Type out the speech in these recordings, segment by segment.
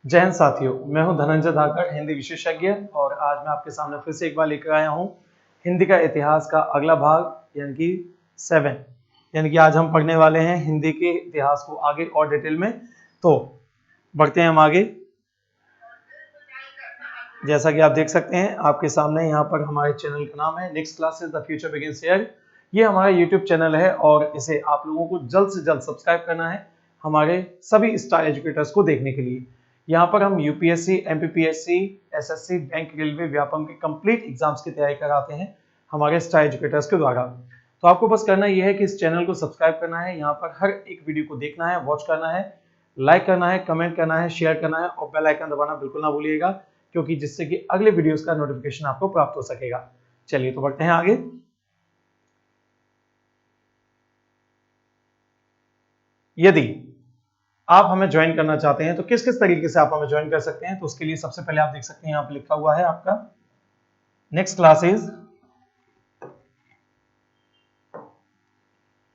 जय हिंद साथियों, मैं हूं धनंजय धाकड़, हिंदी विशेषज्ञ। और आज मैं आपके सामने फिर से एक बार लेकर आया हूं हिंदी का इतिहास का अगला भाग यानी कि 7। यानी कि आज हम पढ़ने वाले हैं हिंदी के इतिहास को आगे और डिटेल में। तो बढ़ते हैं हम आगे। जैसा कि आप देख सकते हैं आपके सामने, यहाँ पर हमारे चैनल का नाम है next classes the future begins here. ये हमारा यूट्यूब चैनल है और इसे आप लोगों को जल्द से जल्द सब्सक्राइब करना है हमारे सभी स्टार एजुकेटर्स को देखने के लिए। यहाँ पर हम UPSC, MPPSC, SSC, bank, railway, Vyapam के कंप्लीट एग्जाम्स की तैयारी कराते हैं हमारे स्टार एजुकेटर्स के द्वारा। तो आपको बस करना यह है कि इस चैनल को सब्सक्राइब करना है, यहाँ पर हर एक वीडियो को देखना है, वॉच करना है, लाइक करना है, कमेंट करना है, शेयर करना है और बेल आइकन दबाना बिल्कुल ना भूलिएगा, क्योंकि जिससे कि अगले वीडियोस का नोटिफिकेशन आपको प्राप्त हो सकेगा। चलिए तो बढ़ते हैं आगे। यदि आप हमें ज्वाइन करना चाहते हैं तो किस किस तरीके से आप हमें ज्वाइन कर सकते हैं, तो उसके लिए सबसे पहले आप देख सकते हैं यहाँ पे लिखा हुआ है आपका नेक्स्ट क्लासेस।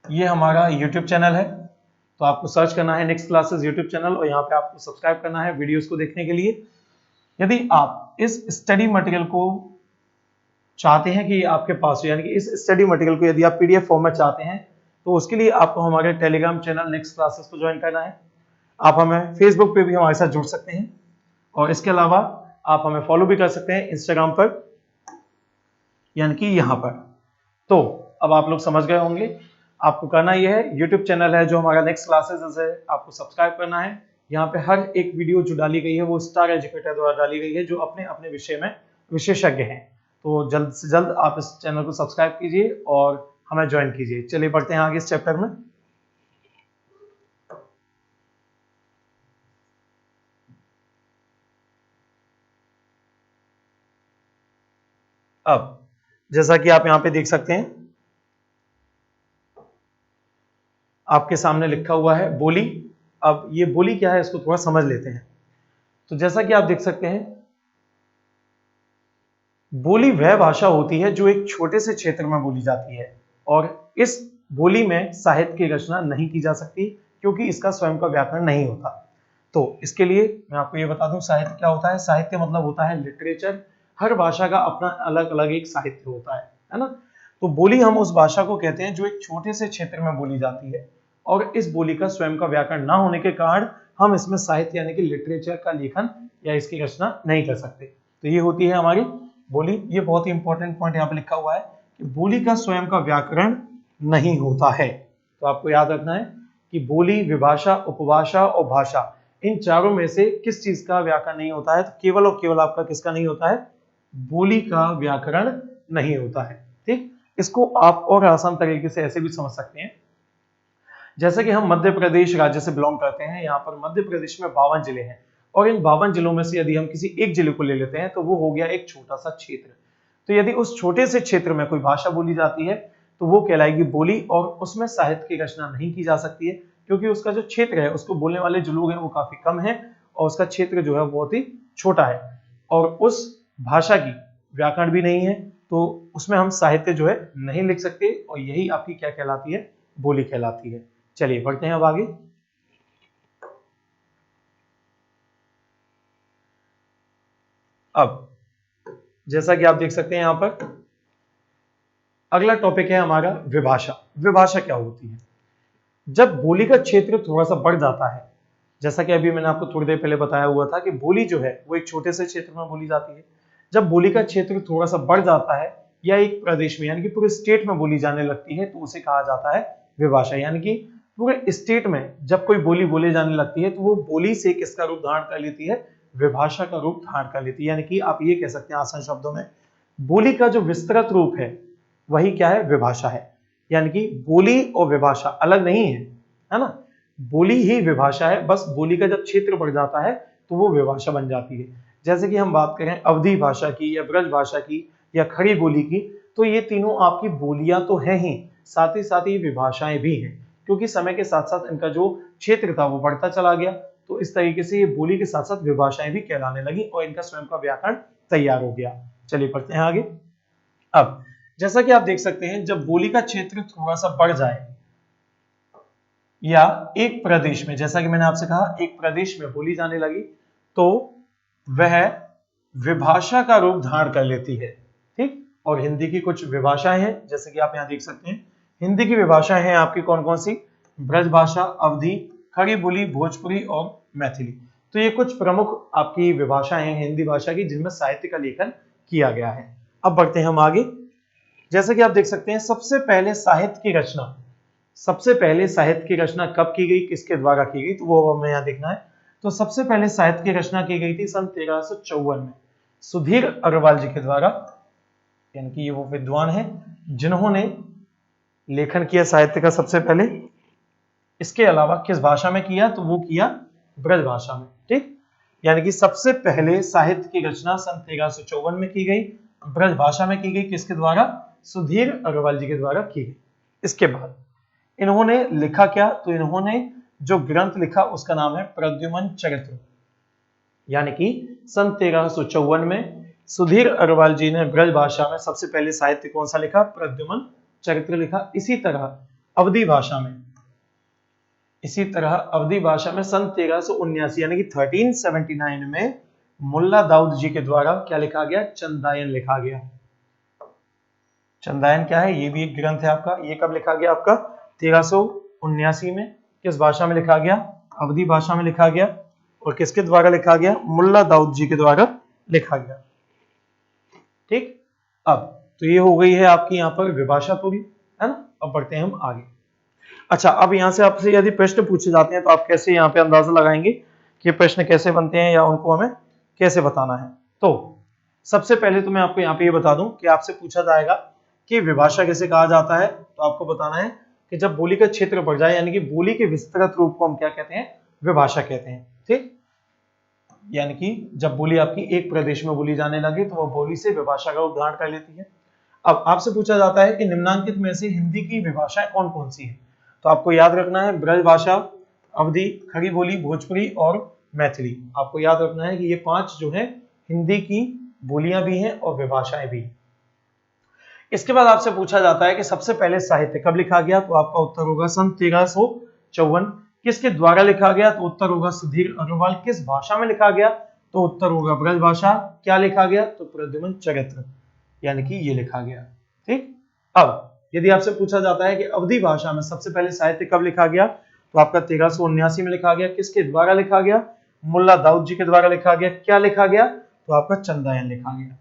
ये हमारा यूट्यूब चैनल है, तो आपको सर्च करना है नेक्स्ट क्लासेस यूट्यूब चैनल और यहाँ पे आपको सब्सक्राइब करना है वीडियोस को देखने के लिए। यदि आप इस स्टडी मटेरियल को चाहते हैं कि आपके पास, यानी कि इस स्टडी मटेरियल को यदि आप पीडीएफ फॉर्म में चाहते हैं, तो उसके लिए आपको हमारे टेलीग्राम चैनल नेक्स्ट क्लासेस को ज्वाइन करना है। आप हमें फेसबुक पे भी हमारे साथ जुड़ सकते हैं और इसके अलावा आप हमें फॉलो भी कर सकते हैं इंस्टाग्राम पर, यानी कि यहाँ पर। तो अब आप लोग समझ गए होंगे। आपको करना यह है, यूट्यूब चैनल है जो हमारा नेक्स्ट क्लासेस है, आपको सब्सक्राइब करना है। यहाँ पे हर एक वीडियो जो डाली गई है वो स्टार एजुकेटर द्वारा डाली गई है, जो अपने अपने विषय में विशेषज्ञ हैं। तो जल्द से जल्द आप इस चैनल को सब्सक्राइब कीजिए और हमें ज्वाइन कीजिए। चलिए बढ़ते हैं आगे इस चैप्टर में। अब जैसा कि आप यहाँ पे देख सकते हैं, आपके सामने लिखा हुआ है बोली। अब ये बोली क्या है इसको थोड़ा समझ लेते हैं। तो जैसा कि आप देख सकते हैं, बोली वह भाषा होती है जो एक छोटे से क्षेत्र में बोली जाती है और इस बोली में साहित्य की रचना नहीं की जा सकती, क्योंकि इसका स्वयं का व्याकरण नहीं होता। तो इसके लिए मैं आपको ये बता दूं, साहित्य क्या होता है। साहित्य मतलब होता है लिटरेचर। हर भाषा का अपना अलग अलग एक साहित्य होता है ना। तो बोली हम उस भाषा को कहते हैं जो एक छोटे से क्षेत्र में बोली जाती है और इस बोली का स्वयं का व्याकरण ना होने के कारण हम इसमें साहित्य यानी कि लिटरेचर का लेखन या इसकी रचना नहीं कर सकते। तो ये होती है हमारी बोली। ये बहुत ही इंपॉर्टेंट पॉइंट यहाँ पे लिखा हुआ है कि बोली का स्वयं का व्याकरण नहीं होता है। तो आपको याद रखना है कि बोली, विभाषा, उपभाषा और भाषा, इन चारों में से किस चीज का व्याकरण नहीं होता है। तो केवल और केवल आपका किसका नहीं होता है, बोली का व्याकरण नहीं होता है। ठीक, इसको आप और आसान तरीके से ऐसे भी समझ सकते हैं, जैसे कि हम मध्य प्रदेश राज्य से बिलोंग करते हैं। यहाँ पर मध्य प्रदेश में 52 जिले हैं और इन 52 जिलों में से यदि हम किसी एक जिले को ले लेते हैं तो वो हो गया एक छोटा सा क्षेत्र। तो यदि उस छोटे से क्षेत्र में कोई भाषा बोली जाती है तो वो कहलाएगी बोली और उसमें साहित्य की रचना नहीं की जा सकती है, क्योंकि उसका जो क्षेत्र है, उसको बोलने वाले जो लोग हैं वो काफी कम है और उसका क्षेत्र जो है बहुत ही छोटा है और उस भाषा की व्याकरण भी नहीं है, तो उसमें हम साहित्य जो है नहीं लिख सकते और यही आपकी क्या कहलाती है, बोली कहलाती है। चलिए बढ़ते हैं अब आगे। अब जैसा कि आप देख सकते हैं यहाँ पर अगला टॉपिक है हमारा विभाषा। विभाषा क्या होती है? जब बोली का क्षेत्र थोड़ा सा बढ़ जाता है, जैसा कि अभी मैंने आपको थोड़ी देर पहले बताया हुआ था कि बोली जो है वो एक छोटे से क्षेत्र में बोली जाती है। जब बोली का क्षेत्र थोड़ा सा बढ़ जाता है या एक प्रदेश में यानी कि पूरे स्टेट में बोली जाने लगती है, तो उसे कहा जाता है विभाषा। यानी कि पूरे स्टेट में जब कोई बोली बोले जाने लगती है तो वो बोली से किसका रूप धारण कर लेती है, विभाषा का रूप धारण कर लेती है। यानी कि आप ये कह सकते हैं आसान शब्दों में, बोली का जो विस्तृत रूप है वही क्या है, विभाषा है। यानी कि बोली और विभाषा अलग नहीं है ना। बोली ही विभाषा है, बस बोली का जब क्षेत्र बढ़ जाता है तो वो विभाषा बन जाती है। जैसे कि हम बात करें अवधी भाषा की या ब्रज भाषा की या खड़ी बोली की, तो ये तीनों आपकी बोलियां तो हैं ही, साथ ही साथ ये विभाषाएं भी हैं, क्योंकि समय के साथ साथ इनका जो क्षेत्र था वो बढ़ता चला गया। तो इस तरीके से ये बोली के साथ साथ विभाषाएं भी कहलाने लगी और इनका स्वयं का व्याकरण तैयार हो गया। चलिए पढ़ते हैं आगे। अब जैसा कि आप देख सकते हैं, जब बोली का क्षेत्र थोड़ा सा बढ़ जाए या एक प्रदेश में, जैसा कि मैंने आपसे कहा एक प्रदेश में बोली जाने लगी, तो वह विभाषा का रूप धारण कर लेती है। ठीक, और हिंदी की कुछ विभाषाएं हैं, जैसे कि आप यहाँ देख सकते हैं। हिंदी की विभाषाएं हैं आपकी कौन कौन सी? ब्रजभाषा, अवधी, खड़ी बोली, भोजपुरी और मैथिली। तो ये कुछ प्रमुख आपकी विभाषाएं हैं हिंदी भाषा की, जिनमें साहित्य का लेखन किया गया है। अब बढ़ते हैं हम आगे। जैसे कि आप देख सकते हैं, सबसे पहले साहित्य की रचना कब की गई, किसके द्वारा की गई, तो वो हमें यहाँ देखना है। तो सबसे पहले साहित्य की रचना की गई थी सन 1354 में सुधीर अग्रवाल जी के द्वारा, यानी कि ये वो विद्वान हैं जिन्होंने लेखन किया साहित्य का सबसे पहले। इसके अलावा किस भाषा में किया, तो वो किया ब्रज भाषा में। ठीक, यानी कि सबसे पहले साहित्य की रचना सन 1354 में की गई, ब्रज भाषा में की गई, किसके द्वारा? सुधीर अग्रवाल जी के द्वारा की गई। इसके बाद इन्होंने लिखा क्या, तो इन्होंने जो ग्रंथ लिखा उसका नाम है प्रद्युमन चरित्र, यानी कि सन 1354 में सुधीर अग्रवाल जी ने ब्रज भाषा में सबसे पहले साहित्य कौन सा लिखा? प्रद्युमन चरित्र लिखा। इसी तरह अवधी भाषा में सन 1379 यानी कि 1379 में मुल्ला दाऊद जी के द्वारा क्या लिखा गया? चंदायन लिखा गया। चंदायन क्या है? ये भी एक ग्रंथ है आपका। ये कब लिखा गया आपका? 1379 में। किस भाषा में लिखा गया? अवधी भाषा में लिखा गया। और किसके द्वारा लिखा गया? मुल्ला दाऊद जी के द्वारा लिखा गया। ठीक, अब तो ये हो गई है आपकी यहाँ पर विभाषा पूरी, है ना। अब बढ़ते हैं हम आगे। अच्छा, अब यहाँ से आपसे यदि प्रश्न पूछे जाते हैं तो आप कैसे यहाँ पे अंदाजा लगाएंगे कि प्रश्न कैसे बनते हैं या उनको हमें कैसे बताना है। तो सबसे पहले तो मैं आपको यहाँ पे ये बता दूं कि आपसे पूछा जाएगा कि विभाषा किसे कहा जाता है, तो आपको बताना है कि जब बोली का क्षेत्र बढ़ जाए, यानी कि बोली के विस्तृत रूप को हम क्या कहते हैं? विभाषा कहते हैं। ठीक, यानी कि जब बोली आपकी एक प्रदेश में बोली जाने लगे तो वह बोली से विभाषा का रूप धारण कर लेती है। अब आपसे पूछा जाता है कि निम्नांकित में से हिंदी की विभाषाएं कौन कौन सी है, तो आपको याद रखना है ब्रज भाषा, अवधी, खड़ी बोली, भोजपुरी और मैथिली। आपको याद रखना है कि ये 5 जो है हिंदी की बोलियां भी हैं और विभाषाएं भी। इसके बाद आपसे पूछा जाता है कि सबसे पहले साहित्य कब लिखा गया, तो आपका उत्तर होगा सन 1354। किसके द्वारा लिखा गया, तो उत्तर होगा सुधीर अग्रवाल। किस भाषा में लिखा गया, तो उत्तर होगा ब्रज भाषा। क्या लिखा गया, तो प्रद्युमन चरित्र, यानी कि ये लिखा गया। ठीक, अब यदि आपसे पूछा जाता है कि अवधी भाषा में सबसे पहले साहित्य कब लिखा गया, तो आपका 1379 में लिखा गया। किसके द्वारा लिखा गया? मुल्ला दाऊद जी के द्वारा लिखा गया। क्या लिखा गया, तो आपका चंदायन लिखा गया।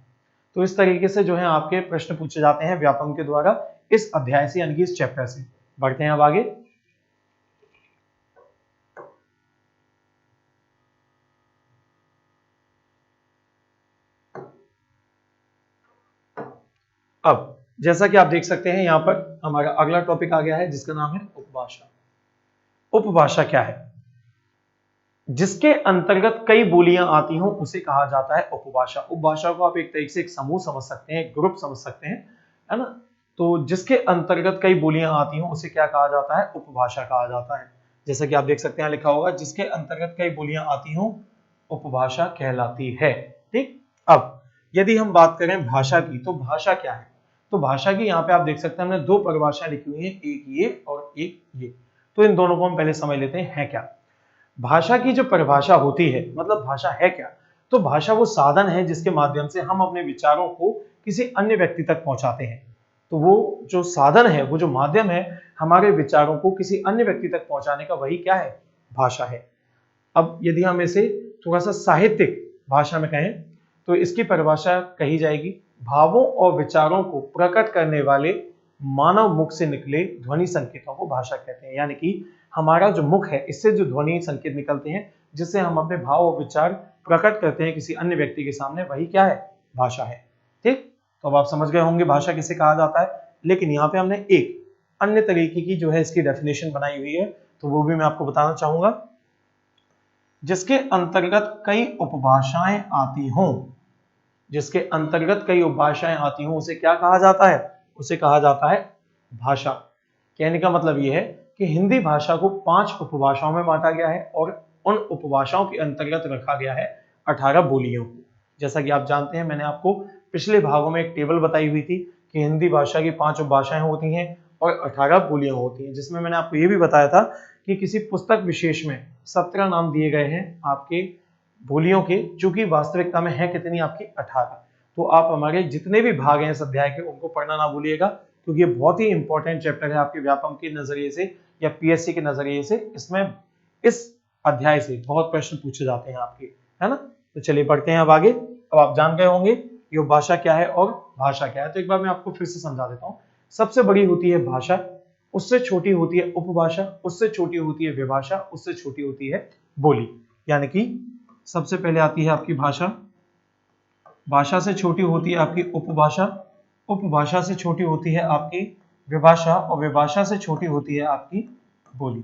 तो इस तरीके से जो है आपके प्रश्न पूछे जाते हैं व्यापम के द्वारा इस अध्याय से, यानी कि इस चैप्टर से। बढ़ते हैं अब आगे। अब जैसा कि आप देख सकते हैं यहाँ पर हमारा अगला टॉपिक आ गया है जिसका नाम है उपभाषा। उपभाषा क्या है? जिसके अंतर्गत कई बोलियां आती हों उसे कहा जाता है उपभाषा। उपभाषा को आप एक तरीके से एक समूह समझ सकते हैं, एक ग्रुप समझ सकते हैं, है ना। तो जिसके अंतर्गत कई बोलियां आती हों उसे क्या कहा जाता है? उपभाषा कहा जाता है। जैसा कि आप देख सकते हैं लिखा होगा, जिसके अंतर्गत कई बोलियां आती हों उपभाषा कहलाती है। ठीक, अब यदि हम बात करें भाषा की, तो भाषा क्या है? तो भाषा की यहाँ पे आप देख सकते हैं हमने 2 परिभाषाएं लिखी हुई है, एक ये और एक ये। तो इन दोनों को हम पहले समझ लेते हैं क्या। भाषा की जो परिभाषा होती है, मतलब भाषा है क्या, तो भाषा वो साधन है जिसके माध्यम से हम अपने विचारों को किसी अन्य व्यक्ति तक पहुंचाते हैं। तो वो जो साधन है, वो जो माध्यम है हमारे विचारों को किसी अन्य व्यक्ति तक पहुंचाने का, वही क्या है? भाषा है। अब यदि हम इसे थोड़ा सा साहित्यिक भाषा में कहें तो इसकी परिभाषा कही जाएगी, भावों और विचारों को प्रकट करने वाले मानव मुख से निकले ध्वनि संकेतों को भाषा कहते हैं। यानी कि हमारा जो मुख है, इससे जो ध्वनि संकेत निकलते हैं जिससे हम अपने भाव और विचार प्रकट करते हैं किसी अन्य व्यक्ति के सामने, वही क्या है? भाषा है। ठीक, तो अब आप समझ गए होंगे भाषा किसे कहा जाता है। लेकिन यहाँ पे हमने एक अन्य तरीके की जो है इसकी डेफिनेशन बनाई हुई है, तो वो भी मैं आपको बताना चाहूंगा। जिसके अंतर्गत कई उपभाषाएं आती हों, जिसके अंतर्गत कई उपभाषाएं आती हों उसे क्या कहा जाता है? उसे कहा जाता है भाषा। कहने का मतलब यह है कि हिंदी भाषा को 5 उपभाषाओं में बांटा गया है और उन उपभाषाओं के अंतर्गत रखा गया है 18 बोलियों को। जैसा कि आप जानते हैं, मैंने आपको पिछले भागों में एक टेबल बताई हुई थी कि हिंदी भाषा की 5 उपभाषाएं होती हैं और 18 बोलियां होती हैं, जिसमें मैंने आपको ये भी बताया था कि किसी पुस्तक विशेष में 17 नाम दिए गए हैं आपके बोलियों के, चूंकि वास्तविकता में है कितनी आपकी 18। तो आप हमारे जितने भी भाग हैं इस अध्याय के उनको पढ़ना ना भूलिएगा, क्योंकि ये बहुत ही इंपॉर्टेंट चैप्टर है आपके व्यापम के नजरिए से या पीएससी के नजरिए से। इसमें इस अध्याय से बहुत प्रश्न पूछे जाते हैं आपके, है ना। तो चलिए बढ़ते हैं अब आगे। अब आप जान गए होंगे कि वो भाषा क्या है और भाषा क्या है, तो एक बार मैं आपको फिर से समझा देता हूँ। सबसे बड़ी होती है भाषा, उससे छोटी होती है उपभाषा, उससे छोटी होती है विभाषा, उससे छोटी होती है बोली। यानी कि सबसे पहले आती है आपकी भाषा, भाषा से छोटी होती है आपकी उपभाषा, उपभाषा से छोटी होती है आपकी विभाषा, और विभाषा से छोटी होती है आपकी बोली।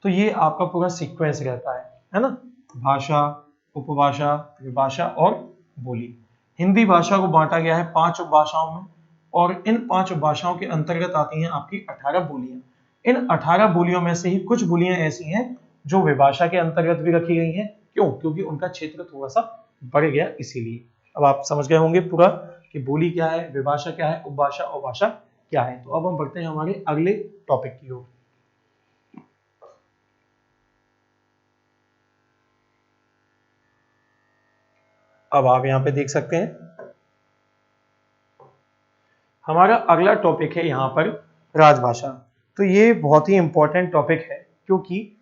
तो ये आपका पूरा सीक्वेंस रहता है ना। भाषा, उपभाषा, विभाषा और बोली। हिंदी भाषा को बांटा गया है 5 उपभाषाओं में, और इन 5 उपभाषाओं के अंतर्गत आती हैं आपकी 18 बोलियां। इन 18 बोलियों में से ही कुछ बोलियां ऐसी हैं जो विभाषा के अंतर्गत भी रखी गई हैं। क्यों? क्योंकि उनका क्षेत्र थोड़ा सा बढ़ गया इसीलिए। अब आप समझ गए होंगे पूरा कि बोली क्या है, विभाषा क्या है, उपभाषा और भाषा क्या है। तो अब हम बढ़ते हैं हमारे अगले टॉपिक की ओर। अब आप यहां पे देख सकते हैं हमारा अगला टॉपिक है यहां पर राजभाषा। तो ये बहुत ही इंपॉर्टेंट टॉपिक है, क्योंकि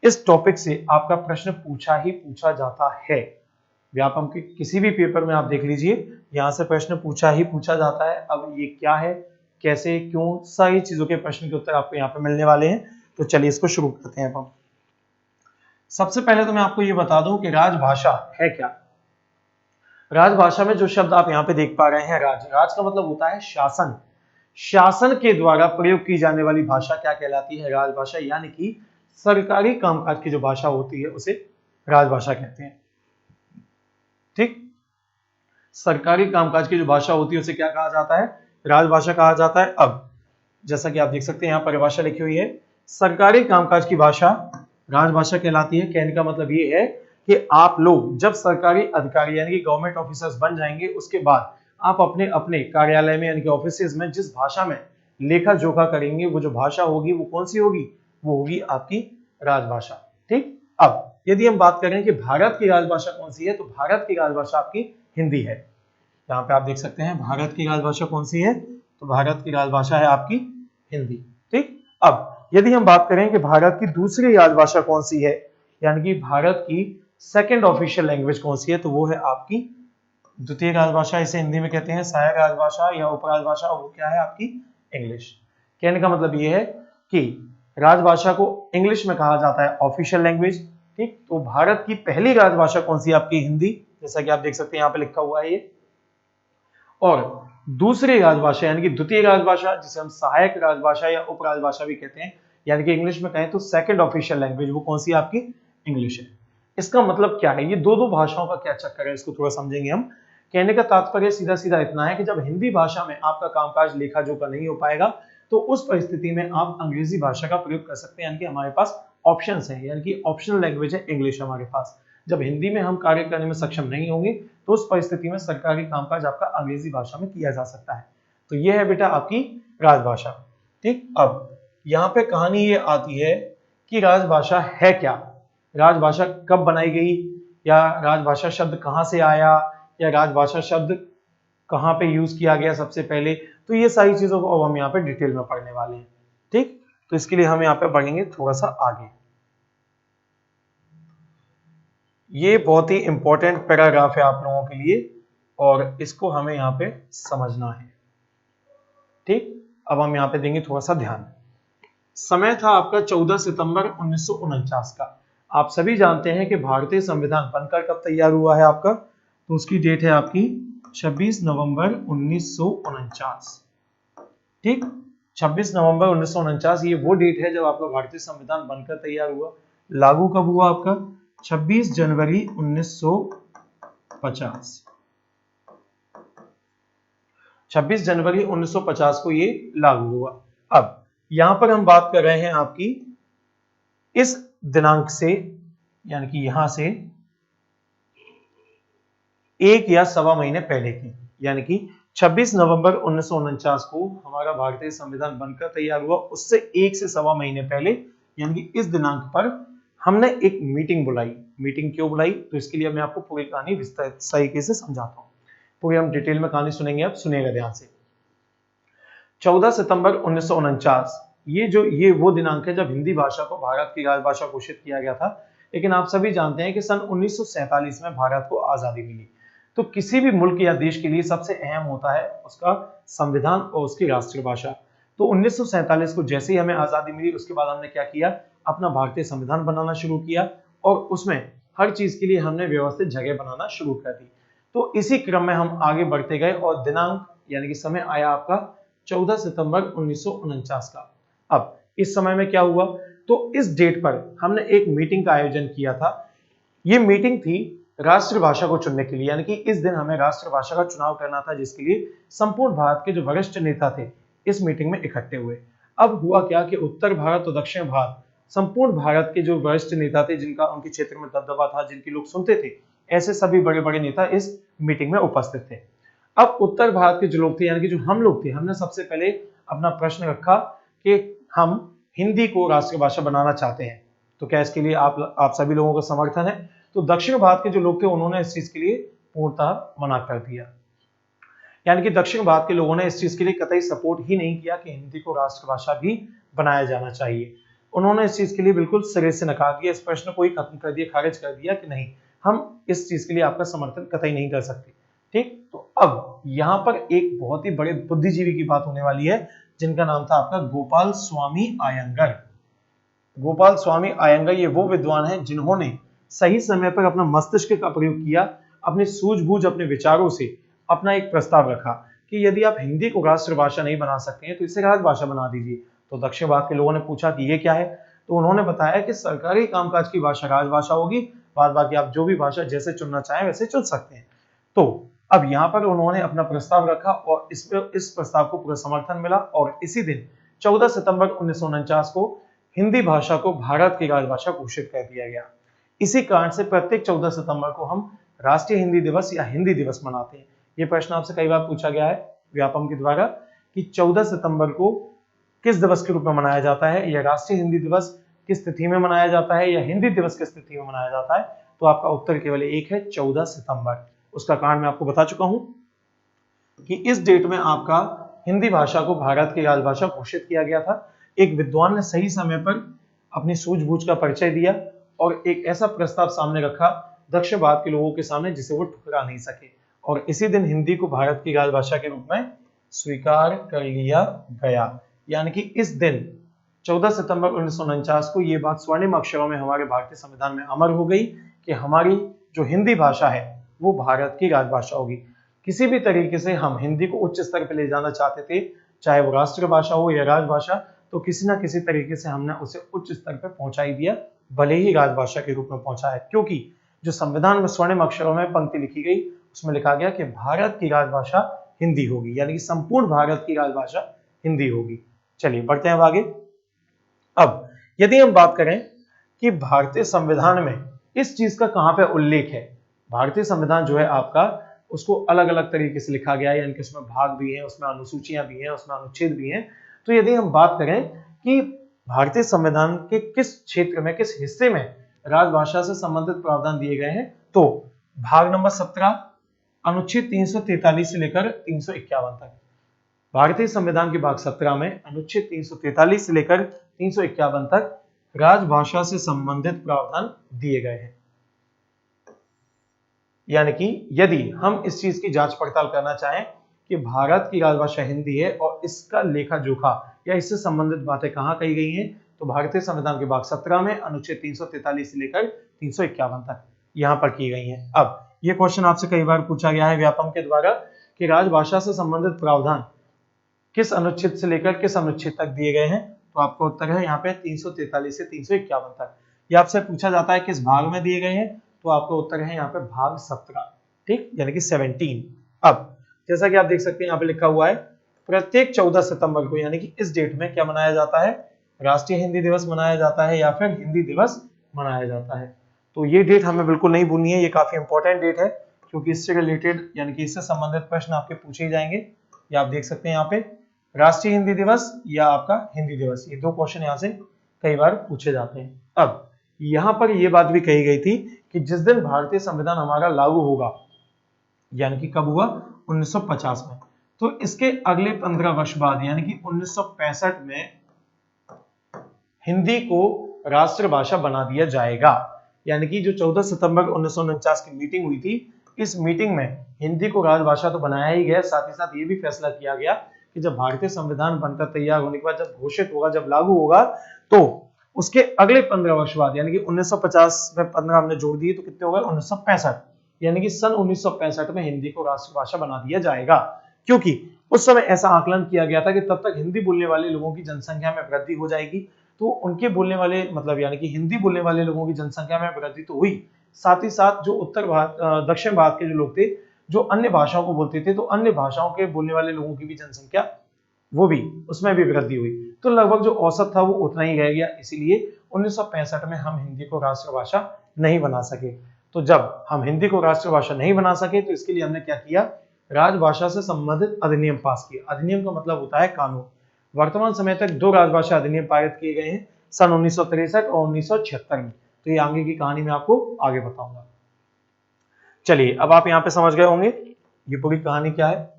इस टॉपिक से आपका प्रश्न पूछा ही पूछा जाता है। व्यापम के किसी भी पेपर में आप देख लीजिए, यहां से प्रश्न पूछा ही पूछा जाता है। अब ये क्या है, कैसे, क्यों, सारी चीजों के प्रश्न के उत्तर आपको यहाँ पे मिलने वाले हैं। तो चलिए इसको शुरू करते हैं। अब हम सबसे पहले तो मैं आपको ये बता दूं कि राजभाषा है क्या। राजभाषा में जो शब्द आप यहाँ पे देख पा रहे हैं, राज, राज का मतलब होता है शासन। शासन के द्वारा प्रयोग की जाने वाली भाषा क्या कहलाती है? राजभाषा। यानी कि सरकारी कामकाज की जो भाषा होती है उसे राजभाषा कहते हैं। ठीक, सरकारी कामकाज की जो भाषा होती है उसे क्या कहा जाता है? राजभाषा कहा जाता है। अब जैसा कि आप देख सकते हैं यहाँ परिभाषा लिखी हुई है, सरकारी कामकाज की भाषा राजभाषा कहलाती है। कहने का मतलब ये है कि आप लोग जब सरकारी अधिकारी यानी कि गवर्नमेंट ऑफिसर्स बन जाएंगे, उसके बाद आप अपने अपने कार्यालय में यानी कि ऑफिस में जिस भाषा में लेखा जोखा करेंगे, वो जो भाषा होगी वो कौन सी होगी? वो होगी आपकी राजभाषा। ठीक, अब यदि हम बात करें कि भारत की राजभाषा कौन सी है, तो भारत की राजभाषा आपकी हिंदी है। यहाँ पे आप देख सकते हैं भारत की राजभाषा कौन सी है, तो भारत की राजभाषा है आपकी हिंदी। ठीक, अब यदि हम बात करें कि भारत की दूसरी राजभाषा कौन सी है, यानी कि भारत की सेकंड ऑफिशियल लैंग्वेज कौन सी है, तो वो है आपकी द्वितीय राजभाषा। इसे हिंदी में कहते हैं सहायक राजभाषा या उपराजभाषा। वो क्या है? आपकी इंग्लिश। कहने का मतलब ये है कि राजभाषा को इंग्लिश में कहा जाता है ऑफिशियल लैंग्वेज। ठीक, तो भारत की पहली राजभाषा कौन सी? आपकी हिंदी, जैसा कि आप देख सकते हैं यहाँ पे लिखा हुआ है ये। और दूसरी राजभाषा यानी कि द्वितीय राजभाषा, जिसे हम सहायक राजभाषा या उपराजभाषा भी कहते हैं, यानी कि इंग्लिश में कहें तो सेकंड ऑफिशियल लैंग्वेज, वो कौन सी आपकी? इंग्लिश है। इसका मतलब क्या है? ये दो दो भाषाओं का क्या चक्कर है, इसको थोड़ा समझेंगे हम। कहने का तात्पर्य सीधा सीधा इतना है कि जब हिंदी भाषा में आपका कामकाज लेखा जोखा नहीं हो पाएगा, तो उस परिस्थिति में आप अंग्रेजी भाषा का प्रयोग कर सकते हैं। यानी कि हमारे पास ऑप्शन है, यानी कि ऑप्शनल लैंग्वेज है इंग्लिश हमारे पास। जब हिंदी में हम कार्य करने में सक्षम नहीं होंगे, तो उस परिस्थिति में सरकारी कामकाज आपका अंग्रेजी भाषा में किया जा सकता है। तो ये है बेटा आपकी राजभाषा। ठीक, अब यहाँ पे कहानी ये आती है कि राजभाषा है क्या, राजभाषा कब बनाई गई, या राजभाषा शब्द कहाँ से आया, या राजभाषा शब्द कहाँ पे यूज किया गया सबसे पहले। तो ये सारी चीजों को अब हम यहाँ पे डिटेल में पढ़ने वाले हैं। ठीक, तो इसके लिए हम यहाँ पे बढ़ेंगे थोड़ा सा आगे। ये बहुत ही इंपॉर्टेंट पैराग्राफ है आप लोगों के लिए, और इसको हमें यहाँ पे समझना है। ठीक, अब हम यहाँ पे देंगे थोड़ा सा ध्यान। समय था आपका 14 सितंबर 1949 का। आप सभी जानते हैं कि भारतीय संविधान बनकर कब तैयार हुआ है आपका, तो उसकी डेट है आपकी 26 नवंबर 1949। ठीक, 26 नवंबर 1949 ये वो डेट है जब आपका भारतीय संविधान बनकर तैयार हुआ। लागू कब हुआ आपका? 26 जनवरी 1950। 26 जनवरी 1950 को ये लागू हुआ। अब यहां पर हम बात कर रहे हैं आपकी इस दिनांक से, यानी कि यहां से एक या सवा महीने पहले की, यानी कि 26 नवंबर 1949 को हमारा भारतीय संविधान बनकर तैयार हुआ। उससे एक से सवा महीने पहले, यानी कि इस दिनांक पर हमने एक मीटिंग बुलाई। मीटिंग क्यों बुलाई? तो इसके लिए मैं आपको पूरी कहानी विस्तारित तरीके से समझाता हूँ। पूरी हम डिटेल में कहानी सुनेंगे, अब सुनिएगा ध्यान से। 14 सितंबर 1949 ये वो दिनांक है जब हिंदी भाषा को भारत की राजभाषा घोषित किया गया था। लेकिन आप सभी जानते हैं कि सन 1947 में भारत को आजादी मिली। तो किसी भी मुल्क या देश के लिए सबसे अहम होता है उसका संविधान और उसकी राष्ट्रभाषा। तो 1947 को जैसे ही हमें आजादी मिली, उसके बाद हमने क्या किया, अपना भारतीय संविधान बनाना शुरू किया और उसमें हर चीज के लिए हमने व्यवस्थित जगह बनाना शुरू कर दी। तो इसी क्रम में हम आगे बढ़ते गए और दिनांक यानी कि समय आया आपका 14 सितंबर 1949 का। अब इस समय में क्या हुआ, तो इस डेट पर हमने एक मीटिंग का आयोजन किया था। ये मीटिंग थी राष्ट्रभाषा को चुनने के लिए, यानी कि इस दिन हमें राष्ट्रभाषा का चुनाव करना था, जिसके लिए संपूर्ण भारत के जो वरिष्ठ नेता थे इस मीटिंग में इकट्ठे हुए। अब हुआ क्या कि उत्तर भारत और दक्षिण भारत, संपूर्ण भारत के जो वरिष्ठ नेता थे, जिनका उनके क्षेत्र में दबदबा था, जिनकी लोग सुनते थे, ऐसे सभी बड़े बड़े नेता इस मीटिंग में उपस्थित थे। अब उत्तर भारत के जो लोग थे, यानी कि जो हम लोग थे, हमने सबसे पहले अपना प्रश्न रखा कि हम हिंदी को राष्ट्रभाषा बनाना चाहते हैं। तो क्या इसके लिए आप सभी लोगों का समर्थन है? तो दक्षिण भारत के जो लोग थे उन्होंने इस चीज के लिए पूर्णतः मना कर दिया, यानी कि दक्षिण भारत के लोगों ने इस चीज के लिए कतई सपोर्ट ही नहीं किया कि हिंदी को राष्ट्रभाषा भी बनाया जाना चाहिए। उन्होंने इस चीज के लिए बिल्कुल सिरे से नकार दिया, इस प्रश्न को ही खत्म कर दिया, खारिज कर दिया कि नहीं, हम इस चीज के लिए आपका समर्थन कतई नहीं कर सकते। ठीक, तो अब यहाँ पर एक बहुत ही बड़े बुद्धिजीवी की बात होने वाली है, जिनका नाम था आपका गोपाल स्वामी अयंगर। गोपाल स्वामी अयंगर ये वो विद्वान हैं जिन्होंने सही समय पर अपना मस्तिष्क का प्रयोग किया, अपनी सूझबूझ, अपने विचारों से अपना एक प्रस्ताव रखा कि यदि आप हिंदी को राष्ट्रभाषा नहीं बना सकते हैं तो इसे राजभाषा बना दीजिए। तो दक्षिण भारत के लोगों ने पूछा कि ये क्या है, तो उन्होंने बताया कि सरकारी कामकाज की भाषा राजभाषा होगी, बाद बाकी आप जो भी भाषा जैसे चुनना चाहें वैसे चुन सकते हैं। तो अब यहाँ पर उन्होंने अपना प्रस्ताव रखा और इस प्रस्ताव को पूरा समर्थन मिला और इसी दिन 14 सितंबर 1949 को हिंदी भाषा को भारत की राजभाषा घोषित कर दिया गया। इसी कारण से प्रत्येक 14 सितंबर को हम राष्ट्रीय हिंदी दिवस या हिंदी दिवस मनाते हैं। ये प्रश्न आपसे कई बार पूछा गया है व्यापम के द्वारा कि 14 सितंबर को किस दिवस के रूप में मनाया जाता है, या राष्ट्रीय हिंदी दिवस किस तिथि में मनाया जाता है, या हिंदी दिवस किस तिथि में मनाया जाता है। तो आपका उत्तर केवल एक है, 14 सितंबर। उसका कारण मैं आपको बता चुका हूं कि इस डेट में आपका हिंदी भाषा को भारत की राजभाषा घोषित किया गया था। एक विद्वान ने सही समय पर अपनी सूझबूझ का परिचय दिया और एक ऐसा प्रस्ताव सामने रखा दक्षिण भारत के लोगों के सामने जिसे वो ठुकरा नहीं सके, और इसी दिन हिंदी को भारत की राजभाषा के रूप में स्वीकार कर लिया गया। यानी कि इस दिन 14 सितंबर 1949 को ये बात स्वर्णिम अक्षरों में हमारे भारतीय संविधान में अमर हो गई कि हमारी जो हिंदी भाषा है वो भारत की राजभाषा होगी। किसी भी तरीके से हम हिंदी को उच्च स्तर पर ले जाना चाहते थे, चाहे वो राष्ट्रभाषा हो या राजभाषा, तो किसी ना किसी तरीके से हमने उसे उच्च स्तर पर पहुंचा ही दिया, भले ही राजभाषा के रूप में पहुंचा है। क्योंकि जो संविधान में स्वर्णिम अक्षरों में पंक्ति लिखी गई उसमें लिखा गया कि भारत की राजभाषा हिंदी होगी, यानी कि संपूर्ण भारत की राजभाषा हिंदी होगी। चलिए बढ़ते हैं आगे। अब यदि हम बात करें कि भारतीय संविधान में इस चीज का कहां पे उल्लेख है, भारतीय संविधान जो है आपका उसको अलग अलग तरीके से लिखा गया है, यानी कि उसमें भाग भी हैं, उसमें अनुसूचियां भी हैं, उसमें अनुच्छेद भी हैं। तो यदि हम बात करें कि भारतीय संविधान के किस क्षेत्र में, किस हिस्से में राजभाषा से संबंधित प्रावधान दिए गए हैं, तो भाग नंबर 17 अनुच्छेद 343 से लेकर 351 तक। भारतीय संविधान के भाग 17 में अनुच्छेद 343 से लेकर 351 तक राजभाषा से संबंधित प्रावधान दिए गए हैं। यानी कि यदि हम इस चीज की जांच पड़ताल करना चाहें कि भारत की राजभाषा हिंदी है और इसका लेखा जोखा या इससे संबंधित बातें कहां कही गई हैं, तो भारतीय संविधान के भाग 17 में अनुच्छेद 343 से लेकर 351 तक यहां पर की गई हैं। अब ये क्वेश्चन आपसे कई बार पूछा गया है व्यापम के द्वारा कि राजभाषा से संबंधित प्रावधान किस अनुच्छेद से लेकर किस अनुच्छेद तक दिए गए हैं, तो आपका उत्तर है यहाँ पे 343 से 351 तक। ये आपसे पूछा जाता है किस भाग में दिए गए हैं, तो आपका उत्तर है यहाँ पे भाग 17, ठीक, यानी कि 17। अब जैसा कि आप देख सकते हैं यहाँ पे लिखा हुआ है प्रत्येक 14 सितंबर को, यानी कि इस डेट में क्या मनाया जाता है, राष्ट्रीय हिंदी दिवस मनाया जाता है या फिर हिंदी दिवस मनाया जाता है। तो ये डेट हमें बिल्कुल नहीं भूलनी है, ये काफी इंपॉर्टेंट डेट है क्योंकि इससे रिलेटेड यानी कि इससे संबंधित प्रश्न आपके पूछे ही जाएंगे। ये आप देख सकते हैं यहाँ पे राष्ट्रीय हिंदी दिवस या आपका हिंदी दिवस, ये दो क्वेश्चन यहाँ से कई बार पूछे जाते हैं। अब यहां पर यह बात भी कही गई थी कि जिस दिन भारतीय संविधान हमारा लागू होगा, यानी कि कब हुआ, 1950 में, तो इसके अगले 15 वर्ष बाद यानी कि 1965 में हिंदी को राष्ट्रभाषा बना दिया जाएगा। यानी कि जो 14 सितंबर 1949 की मीटिंग हुई थी, इस मीटिंग में हिंदी को राजभाषा तो बनाया ही गया, साथ ही साथ ये भी फैसला किया गया कि जब भारतीय संविधान बनकर तैयार होने के बाद जब घोषित होगा, जब लागू होगा, तो उसके अगले 15 वर्ष बाद यानी कि 1950 में 15 हमने जोड़ दिए तो कितने हो गए, 1965, यानी कि सन 1965 में हिंदी को राष्ट्रभाषा बना दिया जाएगा। क्योंकि उस समय ऐसा आकलन किया गया था कि तब तक हिंदी बोलने वाले लोगों की जनसंख्या में वृद्धि हो जाएगी, तो उनके बोलने वाले मतलब यानी कि हिंदी बोलने वाले लोगों की जनसंख्या में वृद्धि तो हुई, साथ ही साथ जो उत्तर भारत दक्षिण भारत के जो लोग थे जो अन्य भाषाओं को बोलते थे, तो अन्य भाषाओं के बोलने वाले लोगों की भी जनसंख्या वो भी उसमें भी वृद्धि हुई, तो लगभग जो औसत था वो उतना ही रह गया। इसीलिए 1965 में हम हिंदी को राष्ट्रभाषा नहीं बना सके। तो जब हम हिंदी को राष्ट्रभाषा नहीं बना सके तो इसके लिए हमने क्या किया, राजभाषा से संबंधित अधिनियम पास किया। अधिनियम का मतलब होता है कानून। वर्तमान समय तक 2 राजभाषा अधिनियम पारित किए गए हैं, सन 1963 और 1976 में। तो ये आगे की कहानी मैं आपको आगे बताऊंगा। चलिए, अब आप यहां पे समझ गए होंगे ये पूरी कहानी क्या है।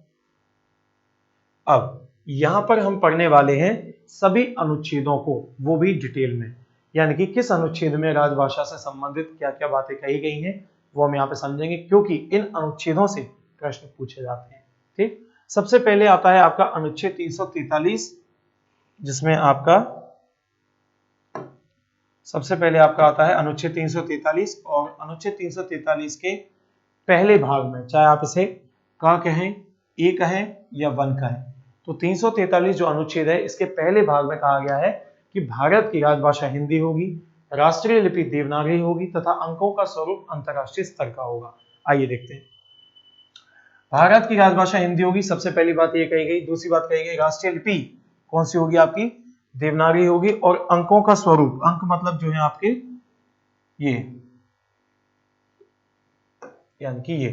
अब यहां पर हम पढ़ने वाले हैं सभी अनुच्छेदों को, वो भी डिटेल में, यानी कि किस अनुच्छेद में राजभाषा से संबंधित क्या क्या बातें कही गई हैं वो हम यहां पे समझेंगे, क्योंकि इन अनुच्छेदों से प्रश्न पूछे जाते हैं। ठीक, सबसे पहले आता है आपका अनुच्छेद 343, जिसमें आपका सबसे पहले आपका आता है अनुच्छेद 343, और अनुच्छेद 343 के पहले भाग में, चाहे आप इसे क कहें, ए कहें या वन कहें, तो 343 जो अनुच्छेद है इसके पहले भाग में कहा गया है कि भारत की राजभाषा हिंदी होगी, राष्ट्रीय लिपि देवनागरी होगी तथा अंकों का स्वरूप अंतरराष्ट्रीय स्तर का होगा। आइए देखते हैं। भारत की राजभाषा हिंदी होगी, सबसे पहली बात ये कही गई। दूसरी बात कही गई राष्ट्रीय लिपि कौन सी होगी, आपकी देवनागरी होगी, और अंकों का स्वरूप, अंक मतलब जो है आपके ये, यानी कि ये,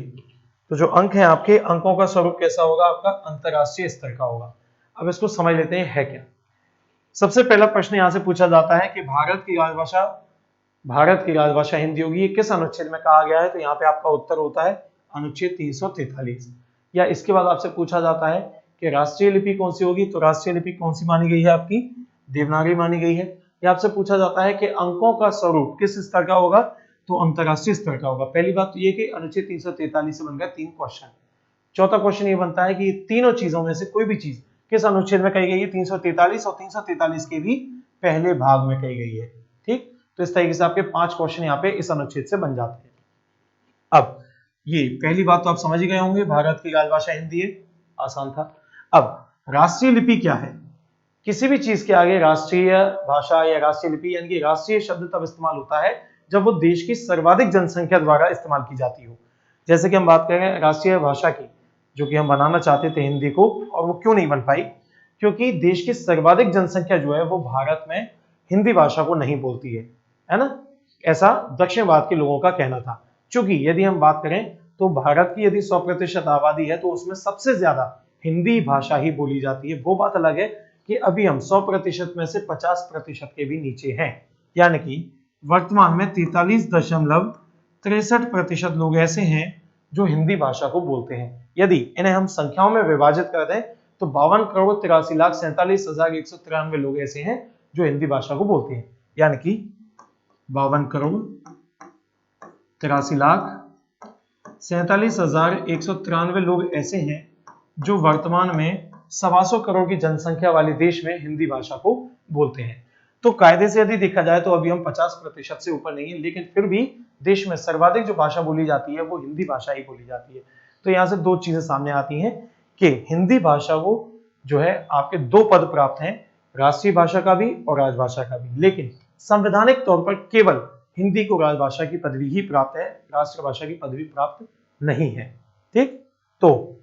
तो जो अंक है आपके, अंकों का स्वरूप कैसा होगा, आपका अंतरराष्ट्रीय स्तर का होगा। अब इसको समझ लेते हैं है क्या। सबसे पहला प्रश्न यहां से पूछा जाता है कि भारत की राजभाषा हिंदी होगी, ये किस अनुच्छेद में कहा गया है, तो यहाँ पे आपका उत्तर होता है अनुच्छेद 343। या इसके बाद आपसे पूछा जाता है कि राष्ट्रीय लिपि कौन सी होगी, तो राष्ट्रीय लिपि कौन सी मानी गई है, आपकी देवनागरी मानी गई है। या आपसे पूछा जाता है कि अंकों का स्वरूप किस स्तर का होगा, तो अंतरराष्ट्रीय स्तर का होगा। पहली बात तो ये कि अनुच्छेद 343 से बन गया 3 क्वेश्चन। चौथा क्वेश्चन ये बनता है कि ये तीनों चीजों में से कोई भी चीज किस अनुच्छेद में कही गई है, 343 और 343 के भी पहले भाग में कही गई है। ठीक, तो इस तरीके से आपके 5 क्वेश्चन यहाँ पे इस अनुच्छेद से बन जाते हैं। अब ये पहली बात तो आप समझ ही गए होंगे, भारत की राजभाषा हिंदी है, आसान था। अब राष्ट्रीय लिपि क्या है, किसी भी चीज के आगे राष्ट्रीय भाषा या राष्ट्रीय लिपि यानी कि राष्ट्रीय शब्द तब इस्तेमाल होता है जब वो देश की सर्वाधिक जनसंख्या द्वारा इस्तेमाल की जाती हो। जैसे कि हम बात करें राष्ट्रीय भाषा की, जो कि हम बनाना चाहते थे हिंदी को, और वो क्यों नहीं बन पाई, क्योंकि देश की सर्वाधिक जनसंख्या जो है वो भारत में हिंदी भाषा को नहीं बोलती है ना, ऐसा दक्षिण भारत के लोगों का कहना था। क्योंकि यदि हम बात करें तो भारत की यदि 100% आबादी है तो उसमें सबसे ज्यादा हिंदी भाषा ही बोली जाती है। वो बात अलग है कि अभी हम 100% में से 50% के भी नीचे हैं, यानी कि वर्तमान में 43.63% लोग ऐसे हैं जो हिंदी भाषा को बोलते हैं। यदि इन्हें हम संख्याओं में विभाजित कर दें तो 52,83,47,193 लोग ऐसे हैं जो हिंदी भाषा को बोलते हैं, यानी कि 52,83,47,193 लोग ऐसे हैं जो वर्तमान में 125 करोड़ की जनसंख्या वाले देश में हिंदी भाषा को बोलते हैं। तो कायदे से यदि देखा जाए तो अभी हम 50% से ऊपर नहीं है, लेकिन फिर भी देश में सर्वाधिक जो भाषा बोली जाती है वो हिंदी भाषा ही बोली जाती है। तो यहाँ से दो चीजें सामने आती हैं कि हिंदी भाषा को जो है आपके 2 पद प्राप्त हैं, राष्ट्रीय भाषा का भी और राजभाषा का भी, लेकिन संवैधानिक तौर पर केवल हिंदी को राजभाषा की पदवी ही प्राप्त है, राष्ट्रभाषा की पदवी प्राप्त नहीं है। ठीक, तो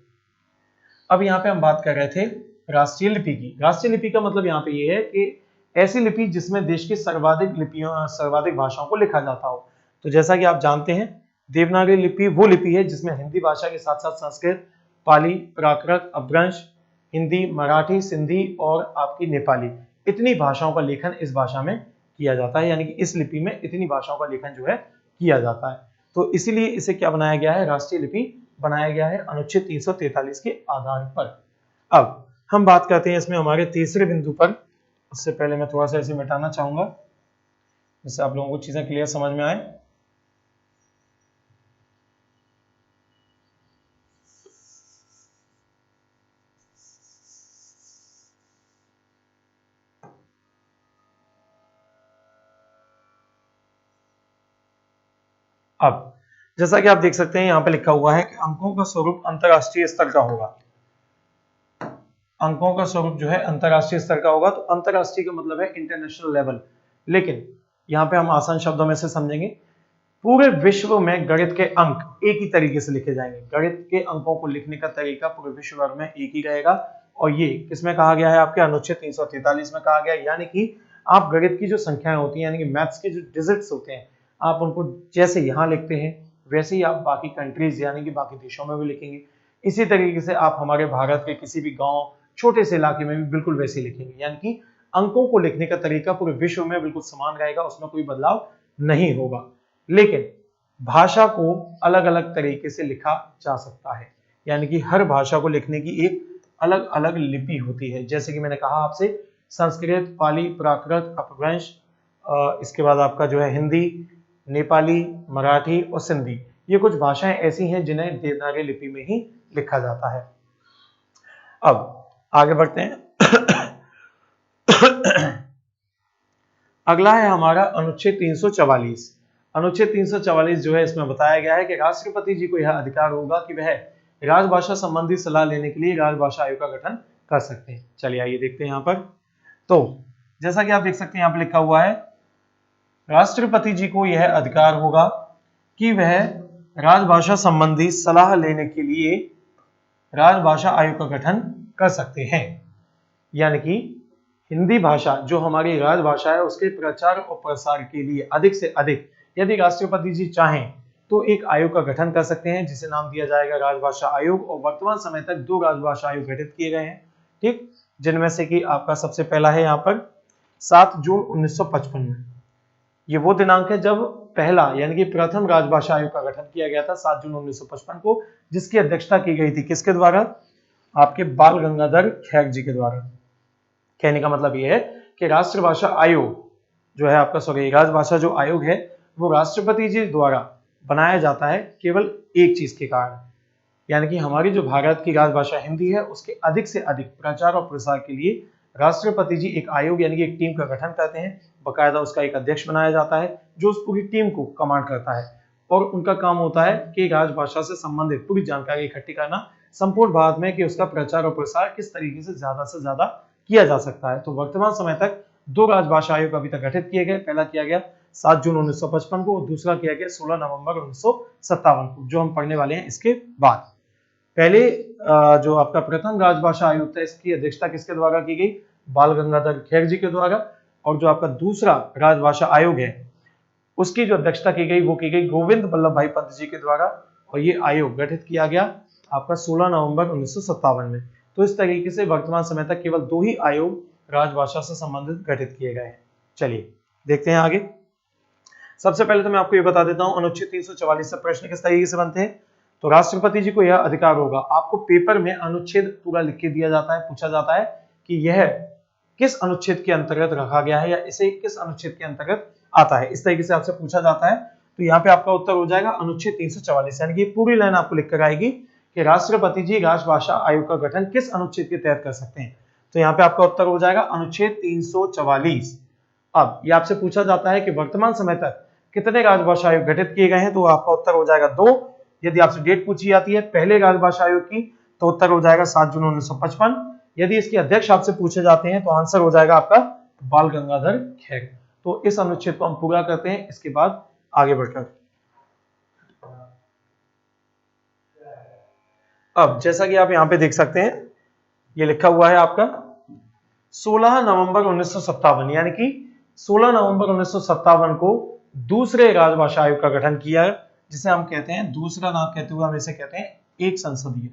अब यहाँ पे हम बात कर रहे थे राष्ट्रीय लिपि की। राष्ट्रीय लिपि का मतलब यहाँ पे ये है कि ऐसी लिपि जिसमें देश की सर्वाधिक भाषाओं को लिखा जाता हो। तो जैसा कि आप जानते हैं देवनागरी लिपि वो लिपि है जिसमें हिंदी भाषा के साथ साथ संस्कृत, पाली, प्राकृत, अपभ्रंश, हिंदी, मराठी, सिंधी और आपकी नेपाली, इतनी भाषाओं का लेखन इस भाषा में किया जाता है, यानी कि इस लिपि में इतनी भाषाओं का लेखन जो है किया जाता है। तो इसीलिए इसे क्या बनाया गया है, राष्ट्रीय लिपि बनाया गया है अनुच्छेद 343 के आधार पर। अब हम बात करते हैं इसमें हमारे तीसरे बिंदु पर। उससे पहले मैं थोड़ा सा इसे मिटाना चाहूंगा जिससे आप लोगों को चीजें क्लियर समझ में आए। अब जैसा कि आप देख सकते हैं यहाँ पे लिखा हुआ है कि अंकों का स्वरूप अंतरराष्ट्रीय स्तर का होगा। अंकों का स्वरूप जो है अंतरराष्ट्रीय स्तर का होगा। तो अंतरराष्ट्रीय का मतलब है इंटरनेशनल लेवल, लेकिन यहाँ पे हम आसान शब्दों में से समझेंगे, पूरे विश्व में गणित के अंक एक ही तरीके से लिखे जाएंगे। गणित के अंकों को लिखने का तरीका पूरे विश्व भर में एक ही रहेगा, और ये किसमें कहा गया है, आपके अनुच्छेद 343 में कहा गया है। यानी कि आप गणित की जो संख्याएं होती हैं, यानी कि मैथ्स के जो डिजिट्स होते हैं, आप उनको जैसे यहाँ लिखते हैं वैसे ही आप बाकी कंट्रीज यानी कि बाकी देशों में भी लिखेंगे। इसी तरीके से आप हमारे भारत के किसी भी गांव, छोटे से इलाके में भी बिल्कुल वैसे लिखेंगे। यानी कि अंकों को लिखने का तरीका पूरे विश्व में बिल्कुल समान रहेगा, उसमें कोई बदलाव नहीं होगा। लेकिन भाषा को अलग अलग तरीके से लिखा जा सकता है, यानी कि हर भाषा को लिखने की एक अलग अलग लिपि होती है। जैसे कि मैंने कहा आपसे, संस्कृत, पाली, प्राकृत, अपभ्रंश, इसके बाद आपका जो है हिंदी, नेपाली, मराठी और सिंधी, ये कुछ भाषाएं ऐसी हैं जिन्हें देवनागरी लिपि में ही लिखा जाता है। अब आगे बढ़ते हैं। अगला है हमारा अनुच्छेद 344। अनुच्छेद 344 जो है, इसमें बताया गया है कि राष्ट्रपति जी को यह अधिकार होगा कि वह राजभाषा संबंधी सलाह लेने के लिए राजभाषा आयोग का गठन कर सकते हैं। चलिए आइए देखते हैं यहाँ पर। तो जैसा कि आप देख सकते हैं यहाँ पर लिखा हुआ है, राष्ट्रपति जी को यह अधिकार होगा कि वह राजभाषा संबंधी सलाह लेने के लिए राजभाषा आयोग का गठन कर सकते हैं। यानी कि हिंदी भाषा जो हमारी राजभाषा है उसके प्रचार और प्रसार के लिए अधिक से अधिक यदि राष्ट्रपति जी चाहें तो एक आयोग का गठन कर सकते हैं, जिसे नाम दिया जाएगा राजभाषा आयोग। और वर्तमान समय तक 2 राजभाषा आयोग गठित किए गए हैं, ठीक, जिनमें से कि आपका सबसे पहला है यहाँ पर 7 जून 1955 में। ये वो दिनांक है जब पहला यानी कि प्रथम राजभाषा आयोग का गठन किया गया था 7 जून 1955 को, जिसकी अध्यक्षता की गई थी किसके द्वारा, आपके बाल गंगाधर खैर जी के द्वारा। कहने का मतलब यह है कि राष्ट्रभाषा आयोग जो है आपका, सॉरी, राजभाषा जो आयोग है वो राष्ट्रपति जी द्वारा बनाया जाता है केवल एक चीज के कारण, यानी कि हमारी जो भारत की राजभाषा हिंदी है उसके अधिक से अधिक प्रचार और प्रसार के लिए राष्ट्रपति जी एक आयोग यानी कि एक टीम का गठन करते हैं। बकायदा उसका एक अध्यक्ष बनाया जाता है जो उस पूरी टीम को कमांड करता है, और उनका काम होता है कि राजभाषा से संबंधित पूरी जानकारी इकट्ठी करना संपूर्ण भारत में, कि उसका प्रचार और प्रसार किस तरीके से ज्यादा किया जा सकता है। तो वर्तमान समय तक 2 राजभाषा आयोग अभी तक गठित किए गए। पहला किया गया 7 जून 1955 को, और दूसरा किया गया 16 नवंबर 1957 को, जो हम पढ़ने वाले हैं इसके बाद। पहले जो आपका प्रथम राजभाषा आयोग था इसकी अध्यक्षता किसके द्वारा की गई, बाल गंगाधर खैर जी के द्वारा। और जो आपका दूसरा राजभाषा आयोग है उसकी जो अध्यक्षता की गई वो की गई गोविंद बल्लभ भाई पंत जी के द्वारा, और ये आयोग गठित किया गया आपका 16 नवंबर 1957 में। तो इस तरीके से वर्तमान समय तक केवल 2 ही आयोग राजभाषा से संबंधित गठित किए गए हैं। चलिए देखते हैं आगे। सबसे पहले तो मैं आपको ये बता देता हूं अनुच्छेद 344 से प्रश्न किस तरीके से बनते हैं। तो राष्ट्रपति जी को यह अधिकार होगा, आपको पेपर में अनुच्छेद पूरा लिख के दिया जाता है, पूछा जाता है कि यह किस अनुच्छेद के अंतर्गत रखा गया है या इसे किस अनुच्छेद के अंतर्गत आता है, इस तरीके से आपसे पूछा जाता है। तो यहाँ पे आपका उत्तर हो जाएगा अनुच्छेद 344, यानी कि पूरी लाइन आपको लिख कर आएगी कि राष्ट्रपति जी राजभाषा आयोग का गठन किस अनुच्छेद के तहत कर सकते हैं। तो यहाँ पे आपका उत्तर हो जाएगा अनुच्छेद 344। अब ये आपसे पूछा जाता है कि वर्तमान समय तक कितने राजभाषा आयोग गठित किए गए हैं, तो आपका उत्तर हो जाएगा 2। यदि आपसे डेट पूछी जाती है पहले राजभाषा आयोग की तो उत्तर हो जाएगा 7 जून 1955। यदि इसके अध्यक्ष आपसे पूछे जाते हैं तो आंसर हो जाएगा आपका बाल गंगाधर खैर। तो इस अनुच्छेद को हम पूरा करते हैं, इसके बाद आगे बढ़कर अब जैसा कि आप यहां पे देख सकते हैं ये लिखा हुआ है आपका 16 नवंबर 1957, यानी कि 16 नवंबर 1957 को दूसरे राजभाषा आयोग का गठन किया है, जिसे हम कहते हैं, दूसरा नाम कहते हुए हम इसे कहते हैं एक संसदीय।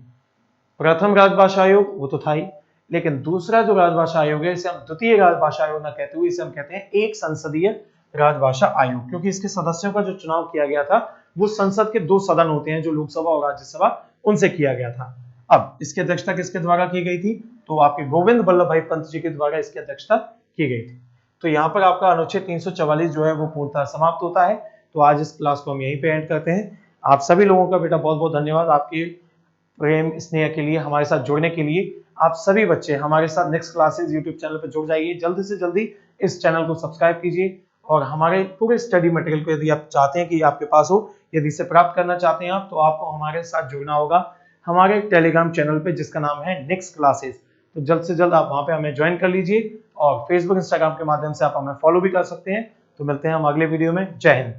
प्रथम राजभाषा आयोग वो तो था ही, लेकिन दूसरा जो राजभाषा आयोग है, इसे हम द्वितीय राजभाषा आयोग न कहते हुए इसे हम कहते हैं एक संसदीय राजभाषा आयोग, क्योंकि इसके सदस्यों का जो चुनाव किया गया था वो संसद के 2 सदन होते हैं जो लोकसभा और राज्यसभा, उनसे किया गया था। अब इसकी अध्यक्षता किसके द्वारा की गई थी? तो आपके गोविंद बल्लभ भाई पंत जी के द्वारा इसकी अध्यक्षता की गई थी। तो यहाँ पर आपका अनुच्छेद 344 जो है वो पूर्णतः समाप्त होता है। तो आज इस क्लास को हम यहीं पे एंड करते हैं। आप सभी लोगों का बेटा बहुत बहुत धन्यवाद आपके प्रेम स्नेह के लिए, हमारे साथ जुड़ने के लिए। आप सभी बच्चे हमारे साथ नेक्स्ट क्लासेस यूट्यूब चैनल पर जुड़ जाइए, जल्दी से जल्दी इस चैनल को सब्सक्राइब कीजिए और हमारे पूरे स्टडी मटेरियल को यदि आप चाहते हैं कि आपके पास हो, यदि इसे प्राप्त करना चाहते हैं आप, तो आपको हमारे साथ जुड़ना होगा हमारे टेलीग्राम चैनल पे जिसका नाम है नेक्स्ट क्लासेस। तो जल्द से जल्द आप वहां पे हमें ज्वाइन कर लीजिए और फेसबुक इंस्टाग्राम के माध्यम से आप हमें फॉलो भी कर सकते हैं। तो मिलते हैं हम अगले वीडियो में। जय हिंद।